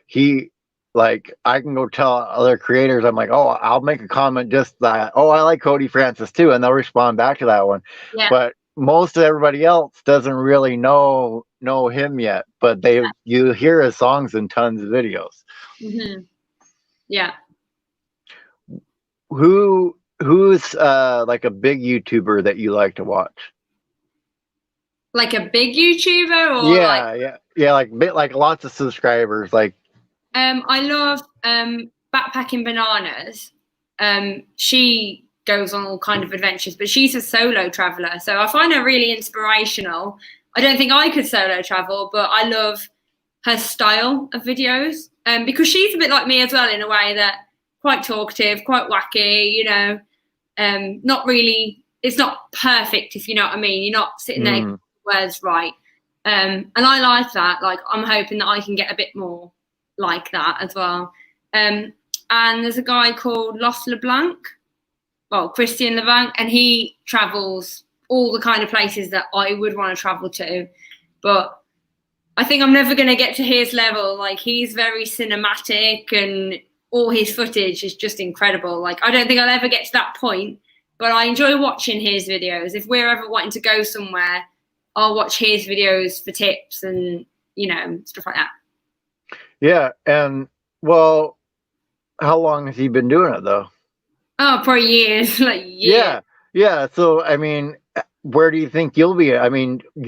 he, like, I can go tell other creators, I'm like, oh, I'll make a comment just that, oh, I like Cody Francis too, and they'll respond back to that one. Yeah. But most of everybody else doesn't really know him yet, but you hear his songs in tons of videos. Mm-hmm. Yeah. Who's like a big YouTuber that you like to watch? Like a big YouTuber, or like lots of subscribers. Like, I love Backpacking Bananas. She goes on all kind of adventures, but she's a solo traveler, so I find her really inspirational. I don't think I could solo travel, but I love her style of videos, because she's a bit like me as well, in a way that quite talkative, quite wacky, not really, it's not perfect, if you know what I mean. You're not sitting there getting the words right. And I like that. Like, I'm hoping that I can get a bit more like that as well. And there's a guy called Christian LeBlanc, and he travels all the kind of places that I would want to travel to. But I think I'm never going to get to his level. Like, he's very cinematic, and all his footage is just incredible. Like, I don't think I'll ever get to that point, but I enjoy watching his videos. If we're ever wanting to go somewhere, I'll watch his videos for tips and, stuff like that. Yeah. And, well, how long has he been doing it though? Oh, probably years. Like, years. Yeah. So, I mean, where do you think you'll be? I mean, if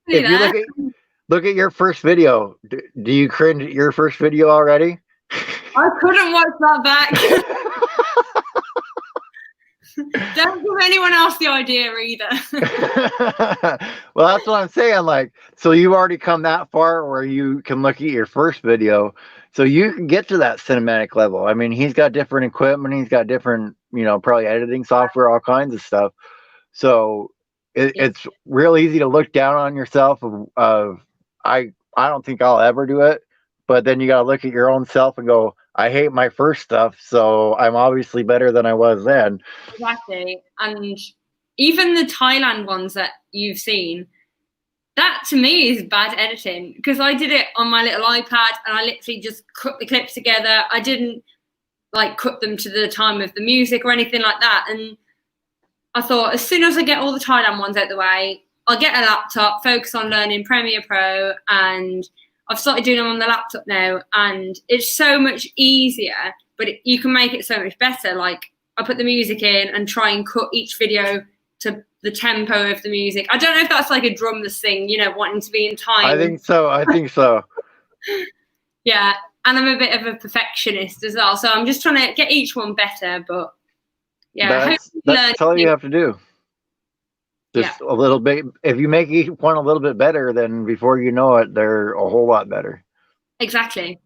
you look at your first video, do you cringe at your first video already? I couldn't watch that back. Don't give anyone else the idea either. Well, that's what I'm saying. Like, so you've already come that far where you can look at your first video, so you can get to that cinematic level. I mean, he's got different equipment. He's got different, probably editing software, all kinds of stuff. So it's real easy to look down on yourself. I don't think I'll ever do it, but then you got to look at your own self and go, I hate my first stuff, so I'm obviously better than I was then. Exactly. And even the Thailand ones that you've seen, that to me is bad editing, because I did it on my little iPad and I literally just cut the clips together. I didn't like cut them to the time of the music or anything like that. And I thought, as soon as I get all the Thailand ones out the way, I'll get a laptop, focus on learning Premiere Pro, and I've started doing them on the laptop now, and it's so much easier, but you can make it so much better. Like, I put the music in and try and cut each video to the tempo of the music. I don't know if that's like a drumless thing, you know, wanting to be in time. I think so. Yeah, and I'm a bit of a perfectionist as well, so I'm just trying to get each one better, but yeah. That's all you have to do. Just a little bit. If you make each one a little bit better, then before you know it, they're a whole lot better. Exactly.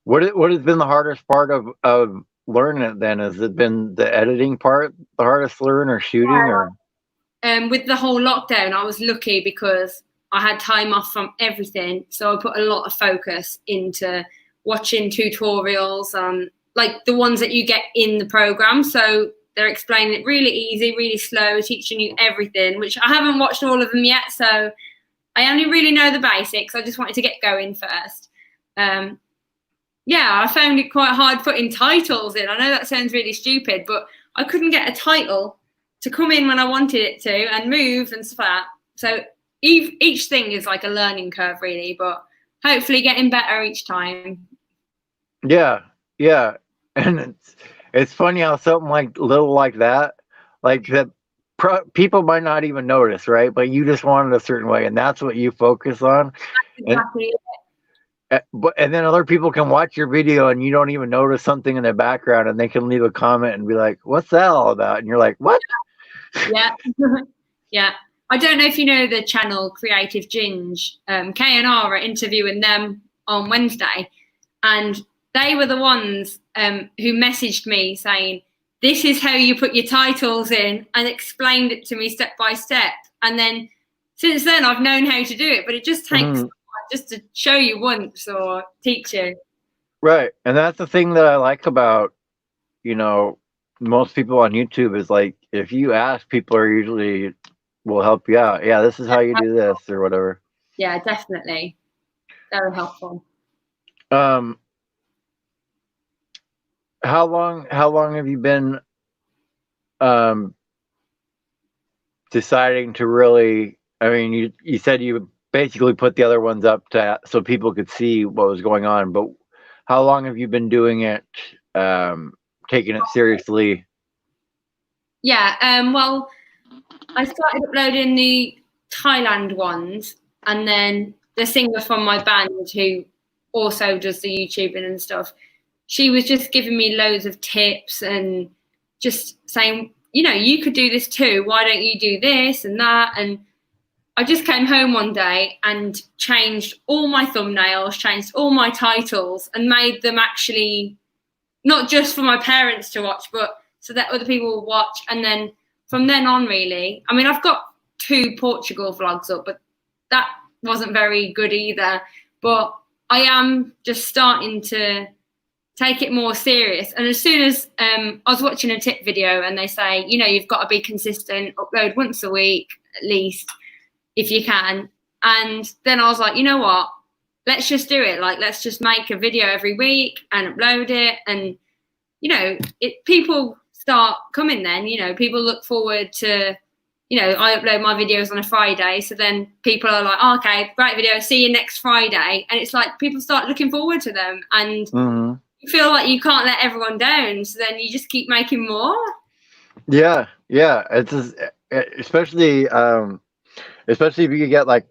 What has been the hardest part of learning it then? Has it been the editing part, the hardest to learn, or shooting? Or with the whole lockdown, I was lucky because I had time off from everything, so I put a lot of focus into watching tutorials, like the ones that you get in the program. So they're explaining it really easy, really slow, teaching you everything, which I haven't watched all of them yet, so I only really know the basics. I just wanted to get going first. I found it quite hard putting titles in. I know that sounds really stupid, but I couldn't get a title to come in when I wanted it to and move and stuff like that. So each thing is like a learning curve, really, but hopefully getting better each time. Yeah. And it's funny how something like little like that people might not even notice, right? But you just want it a certain way, and that's what you focus on. That's exactly it. And then other people can watch your video and you don't even notice something in the background, and they can leave a comment and be like, "What's that all about?" And you're like, "What?" Yeah. Yeah. I don't know if you know the channel Creative Ginge. K and R are interviewing them on Wednesday, and they were the ones who messaged me saying, "This is how you put your titles in," and explained it to me step by step. And then since then, I've known how to do it, but it just takes just to show you once or teach you. Right. And that's the thing that I like about, most people on YouTube is like, if you ask, people are usually will help you out. Yeah, this is how you do this or whatever. Yeah, definitely. Very helpful. How long have you been deciding to really, I mean, you said you basically put the other ones up so people could see what was going on, but how long have you been doing it, taking it seriously? Yeah, well, I started uploading the Thailand ones, and then the singer from my band, who also does the YouTubing and stuff, she was just giving me loads of tips and just saying, you could do this too. Why don't you do this and that? And I just came home one day and changed all my thumbnails, changed all my titles, and made them actually not just for my parents to watch, but so that other people will watch. And then from then on, really, I mean, I've got 2 Portugal vlogs up, but that wasn't very good either. But I am just starting to take it more serious. And as soon as I was watching a tip video and they say, you've got to be consistent, upload once a week at least, if you can. And then I was like, you know what? Let's just do it. Like, let's just make a video every week and upload it. And, people start coming then, people look forward to, I upload my videos on a Friday. So then people are like, oh, okay, great video. See you next Friday. And it's like people start looking forward to them. And you feel like you can't let everyone down. So then you just keep making more. Yeah. It's just, especially if you get like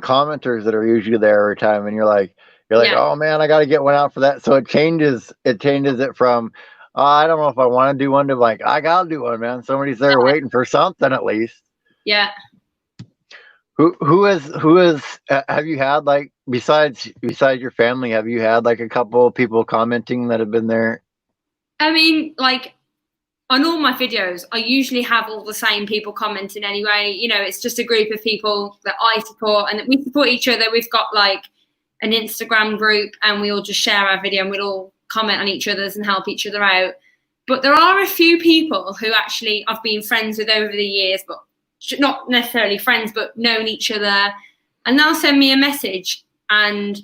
commenters that are usually there every time, and you're like, oh man, I got to get one out for that. So it changes it from, I don't know if I want to do one, to like, I got to do one, man. Somebody's there waiting for something at least. Yeah. Who has have you had, like, besides your family, have you had like a couple of people commenting that have been there? I mean, like, on all my videos, I usually have all the same people commenting anyway. It's just a group of people that I support and that we support each other. We've got like an Instagram group, and we all just share our video and we'll all comment on each other's and help each other out. But there are a few people who actually I've been friends with over the years, but not necessarily friends, but known each other. And they'll send me a message and,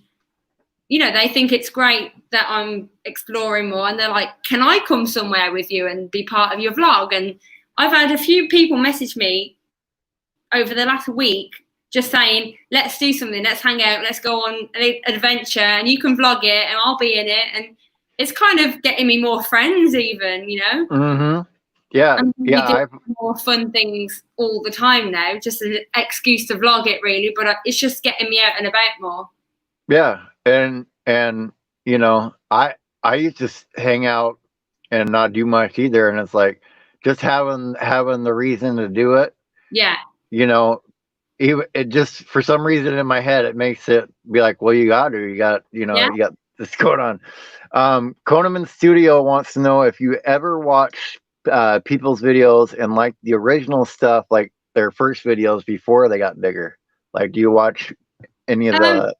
you know, they think it's great that I'm exploring more. And they're like, can I come somewhere with you and be part of your vlog? And I've had a few people message me over the last week just saying, let's do something, let's hang out, let's go on an adventure and you can vlog it and I'll be in it. And it's kind of getting me more friends even, you know? Mm-hmm. Yeah. And we Yeah. do more fun things all the time now, just an excuse to vlog it really, but it's just getting me out and about more. Yeah. And, you know, I used to hang out and not do much either. And it's like just having the reason to do it. Yeah. You know, it just, for some reason in my head, it makes it be like, well, you got this going on. Koneman Studio wants to know if you ever watch people's videos and like the original stuff, like their first videos before they got bigger. Like, do you watch any of the...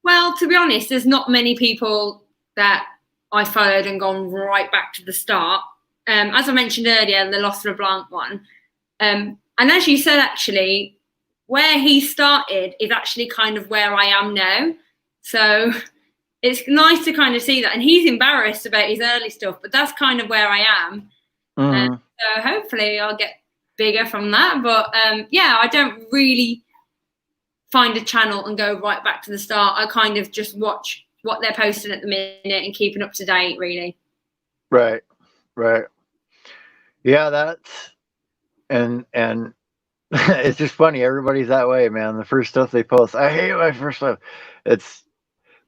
Well, to be honest, there's not many people that I followed and gone right back to the start. As I mentioned earlier, the Lost LeBlanc one. And as you said, actually, where he started is actually kind of where I am now. So it's nice to kind of see that. And he's embarrassed about his early stuff, but that's kind of where I am. Mm-hmm. So hopefully I'll get bigger from that. But yeah, I don't really find a channel and go right back to the start. I kind of just watch what they're posting at the minute and keeping up to date, really. Right. Yeah, that's... And it's just funny. Everybody's that way, man. The first stuff they post, I hate my first stuff. It's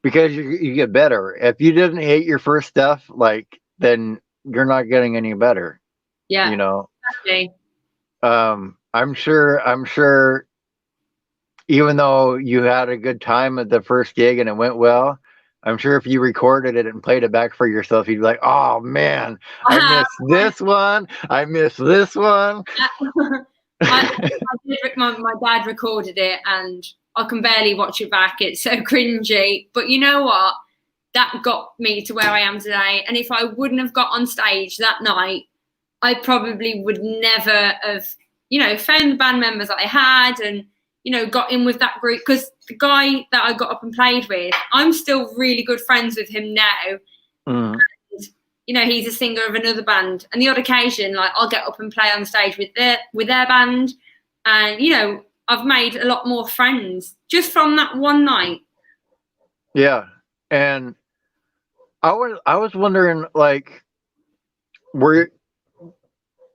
because you get better. If you didn't hate your first stuff, like, then you're not getting any better. Yeah, you know. Exactly. I'm sure. Even though you had a good time at the first gig and it went well, I'm sure if you recorded it and played it back for yourself, you'd be like, "Oh man, I missed this one. I missed this one." My dad recorded it and I can barely watch it back. It's so cringy. But you know what? That got me to where I am today. And if I wouldn't have got on stage that night, I probably would never have, you know, found the band members that I had and, you know, got in with that group. Because the guy that I got up and played with, I'm still really good friends with him now. Mm. And, you know, he's a singer of another band. And the odd occasion, like, I'll get up and play on stage with their band. And, you know, I've made a lot more friends just from that one night. Yeah. And I was wondering, like, what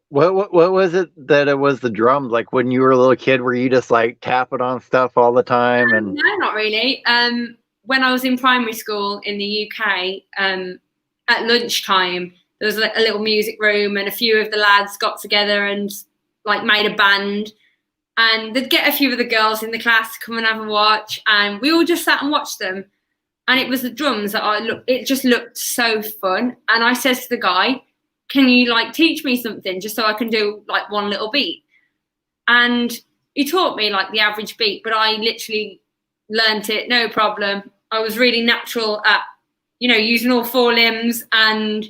was it that it was the drums? Like when you were a little kid, were you just like tapping on stuff all the time? And no, not really. When I was in primary school in the UK, at lunchtime, there was a little music room and a few of the lads got together and like made a band. And they'd get a few of the girls in the class to come and have a watch. And we all just sat and watched them. And it was the drums that it just looked so fun. And I said to the guy, can you like teach me something just so I can do like one little beat? And he taught me like the average beat, but I literally learnt it, no problem. I was really natural at, you know, using all four limbs. And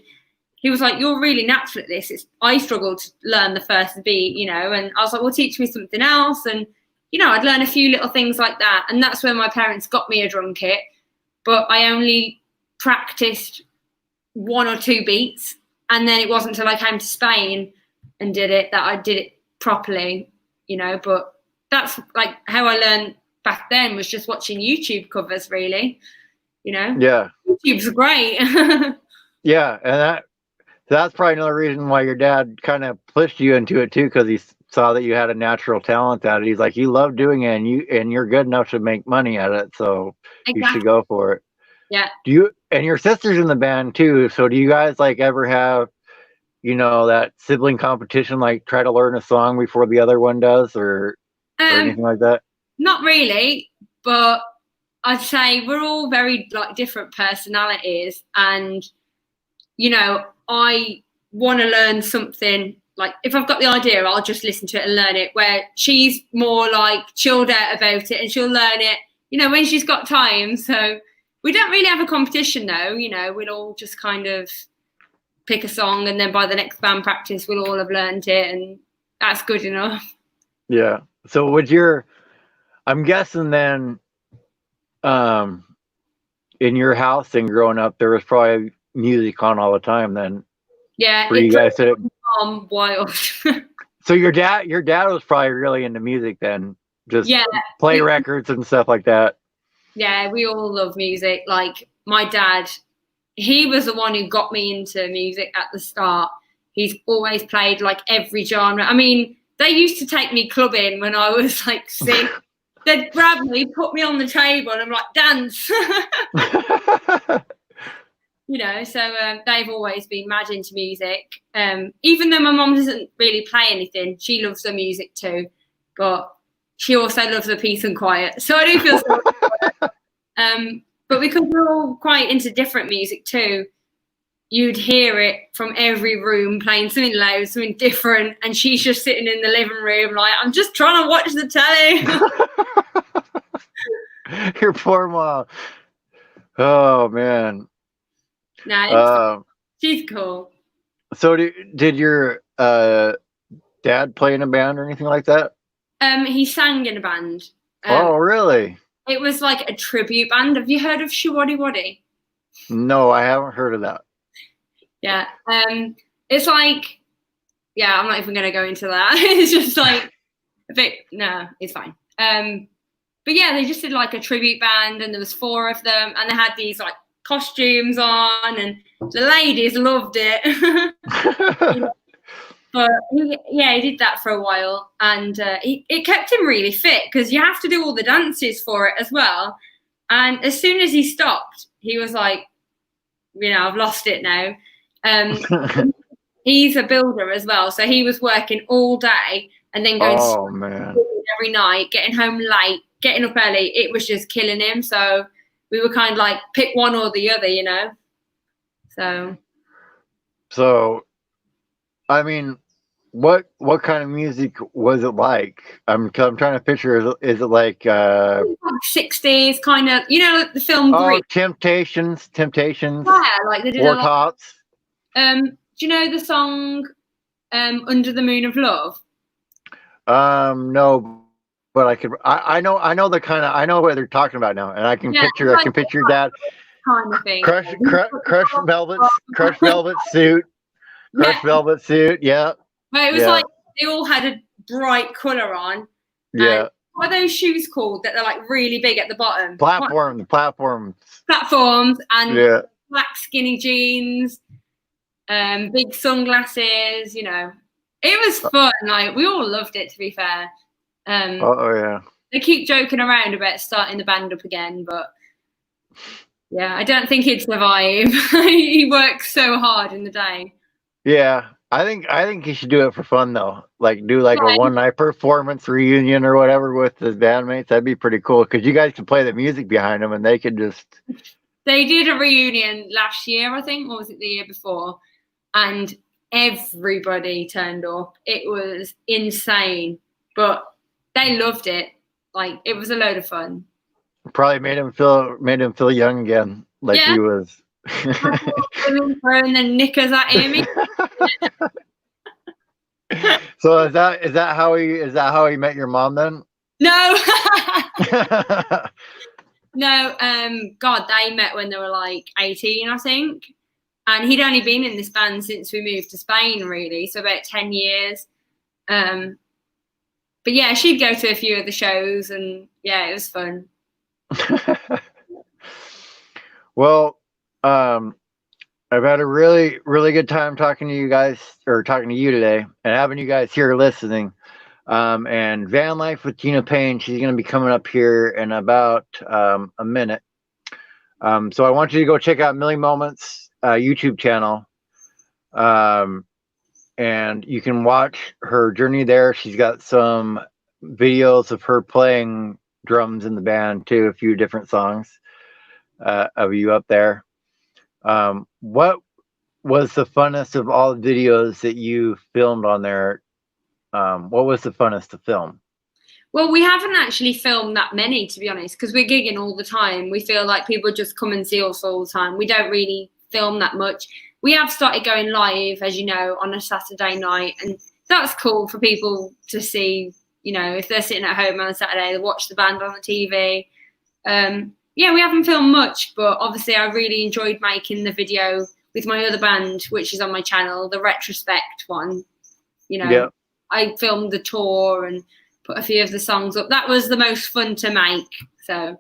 he was like, you're really natural at this. I struggled to learn the first beat, you know, and I was like, well, teach me something else. And, you know, I'd learn a few little things like that. And that's when my parents got me a drum kit, but I only practiced one or two beats. And then it wasn't until I came to Spain and did it that I did it properly, you know, but that's like how I learned back then, was just watching YouTube covers, really, you know. Yeah. YouTube's great. Yeah, and that's probably another reason why your dad kind of pushed you into it too, because he saw that you had a natural talent at it. He's like, you love doing it and you're good enough to make money at it, so exactly. You should go for it. Yeah. And your sister's in the band too, so do you guys like ever have, you know, that sibling competition, like try to learn a song before the other one does, or anything like that? Not really, but I'd say we're all very like different personalities, and you know, I want to learn something. Like if I've got the idea, I'll just listen to it and learn it, where she's more like chilled out about it and she'll learn it, you know, when she's got time. So We don't really have a competition though, you know, we'll all just kind of pick a song, and then by the next band practice we'll all have learned it, and that's good enough. Yeah. So would I'm guessing then, in your house and growing up, there was probably music on all the time then. Yeah, for you guys to, wild. so your dad was probably really into music then, just play records and stuff like that. Yeah, we all love music. Like my dad, he was the one who got me into music at the start. He's always played like every genre. I mean, they used to take me clubbing when I was like 6. They'd grab me, put me on the table, and I'm like, dance. You know, so they've always been mad into music. Even though my mom doesn't really play anything, she loves the music too. But she also loves the peace and quiet. So I do feel so. But because we're all quite into different music too, you'd hear it from every room playing something loud, something different, and she's just sitting in the living room like, I'm just trying to watch the telly. Your poor mom. Oh man. No, she's cool. So did your dad play in a band or anything like that? He sang in a band. Oh really? It was like a tribute band. Have you heard of Shawaddy Waddy? No, I haven't heard of that. Yeah. It's like, yeah, I'm not even going to go into that. It's just like a bit, no, it's fine. But yeah, they just did like a tribute band, and there was 4 of them, and they had these like costumes on, and the ladies loved it. But he did that for a while, and it kept him really fit because you have to do all the dances for it as well. And as soon as he stopped, he was like, you know, I've lost it now. He's a builder as well, so he was working all day and then going every night, getting home late, getting up early. It was just killing him. So we were kind of like, pick one or the other, you know. So I mean, what kind of music was it like? I'm trying to picture. Is it like 60s kind of, you know, the film Grease? Temptations. Yeah, like they did Four Tops. Do you know the song Under the Moon of Love? No, but I know I know what they're talking about now, and I can picture that kind of thing. Crush velvet suit. Crushed velvet suit, yeah. But it was like they all had a bright colour on. Yeah. What are those shoes called that they're like really big at the bottom? Platforms. And black skinny jeans, big sunglasses, you know. It was fun. Like we all loved it, to be fair. Yeah. They keep joking around about starting the band up again, but yeah, I don't think he'd survive. He works so hard in the day. Yeah, I think he should do it for fun though. Like do like a one-night performance reunion or whatever with his bandmates. That'd be pretty cool because you guys could play the music behind them and they could just. They did a reunion last year, I think, or was it the year before? And everybody turned up. It was insane, but they loved it. Like it was a load of fun. Probably made him feel young again, like he was. Throwing the knickers at him. So is that how he met your mom then? No. No, God, they met when they were like 18, I think. And he'd only been in this band since we moved to Spain, really, so about 10 years. But yeah, she'd go to a few of the shows, and yeah, it was fun. Well, I've had a really, really good time talking to you guys, or talking to you today, and having you guys here listening. And Van Life with Tina Payne, she's going to be coming up here in about a minute. So I want you to go check out MillieMoments YouTube channel. And you can watch her journey there. She's got some videos of her playing drums in the band too, a few different songs of you up there. What was the funnest of all the videos that you filmed on there? What was the funnest to film? Well, we haven't actually filmed that many, to be honest, because we're gigging all the time. We feel like people just come and see us all the time. We don't really film that much. We have started going live, as you know, on a Saturday night, and that's cool for people to see. You know, if they're sitting at home on a Saturday, they watch the band on the TV. Yeah, we haven't filmed much, but obviously I really enjoyed making the video with my other band, which is on my channel, the retrospect one. You know, Yeah. I filmed the tour and put a few of the songs up. That was the most fun to make. So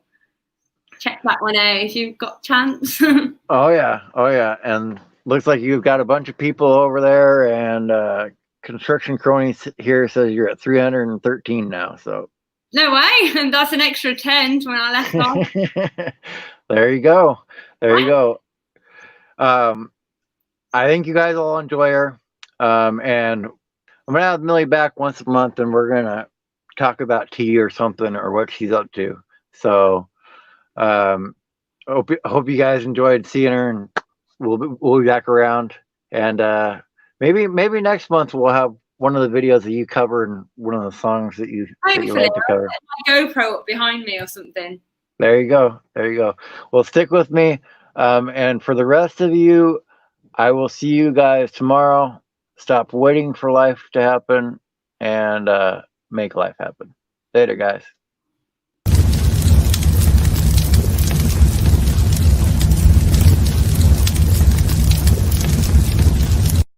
check that one out if you've got chance. Oh yeah. Oh yeah. And looks like you've got a bunch of people over there, and Construction Cronies here says you're at 313 now. So No way. That's an extra 10 when I left off. there you go. There you go. I think you guys will enjoy her. And I'm gonna have Millie back once a month, and we're gonna talk about tea or something or what she's up to. So hope you guys enjoyed seeing her, and we'll be back around. And maybe next month we'll have one of the videos that you cover and one of the songs that you like to cover. My GoPro up behind me or something. There you go. There you go. Well, stick with me. And for the rest of you, I will see you guys tomorrow. Stop waiting for life to happen and make life happen. Later, guys.